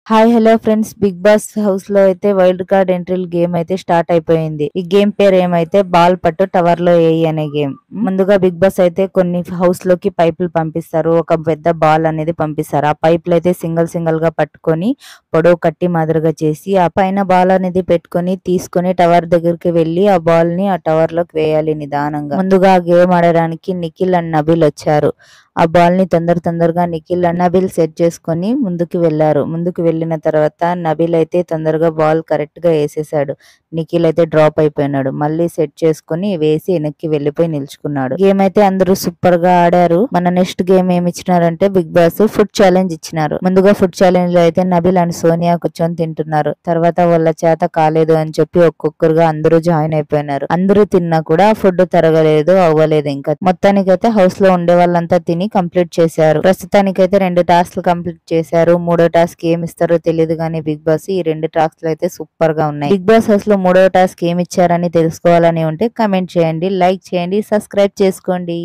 Hi hello friends, Bigg Boss house లో అయితే wild card ఎంట్రీల్ గేమ్ అయితే స్టార్ట్ అయిపోయింది. ఈ గేమ్ పేరు ఏమైతే బాల్ పట్టు టవర్ లో వేయి అనే గేమ్. ముందుగా బిగ్ బాస్ అయితే కొన్ని హౌస్ లోకి పైపులు పంపిస్తారు. ఒక పెద్ద బాల్ అనేది పంపిస్తారు. ఆ పైపులు అయితే సింగల్ సింగల్ గా పట్టుకొని పొడవు కట్టి మాదిరిగా చేసి ఆ పైన బాల్ అనేది పెట్టుకొని తీసుకొని టవర్ దగ్గరికి వెళ్లి ఆ బాల్ ని ఆ టవర్ లోకి వేయాలి నిదానంగా. ముందుగా ఆ గేమ్ ఆడడానికి నిఖిల్ అండ్ నబిల్ వచ్చారు. ఆ బాల్ ని తొందరగా నిఖిల్ అండ్ నబిల్ సెట్ చేసుకొని ముందుకు వెళ్లారు. ముందుకు వెళ్ళిన తర్వాత నబిల్ అయితే తొందరగా బాల్ కరెక్ట్ గా వేసేసాడు. నిఖిల్ అయితే డ్రాప్ అయిపోయినాడు. మళ్ళీ సెట్ చేసుకుని వేసి వెనక్కి వెళ్లిపోయి నిల్చుకున్నాడు. గేమ్ అయితే అందరూ సూపర్ గా ఆడారు. మన నెక్స్ట్ గేమ్ ఏమి ఇచ్చినారంటే బిగ్ బాస్ ఫుడ్ ఛాలెంజ్ ఇచ్చినారు. ముందుగా ఫుడ్ ఛాలెంజ్ లో అయితే నబిల్ అండ్ సోనియా కూర్చొని తింటున్నారు. తర్వాత వాళ్ళ చేత కాలేదు అని చెప్పి ఒక్కొక్కరుగా అందరూ జాయిన్ అయిపోయినారు. అందరూ తిన్నా కూడా ఫుడ్ తరగలేదు, అవ్వలేదు. ఇంకా మొత్తానికైతే హౌస్ లో ఉండే వాళ్ళంతా తిని కంప్లీట్ చేశారు. ప్రస్తుతానికైతే 2 టాస్క్లు కంప్లీట్ చేశారు. 3వ టాస్క్ ఏమి ఇస్తారో తెలియదు కానీ బిగ్ బాస్ ఈ 2 టాస్క్లు అయితే సూపర్ గా ఉన్నాయి. బిగ్ బాస్ హౌస్ లో 3వ టాస్క్ ఏమి ఇచ్చారని తెలుసుకోవాలని ఉంటే కమెంట్ చేయండి, లైక్ చేయండి, సబ్స్క్రైబ్ చేసుకోండి.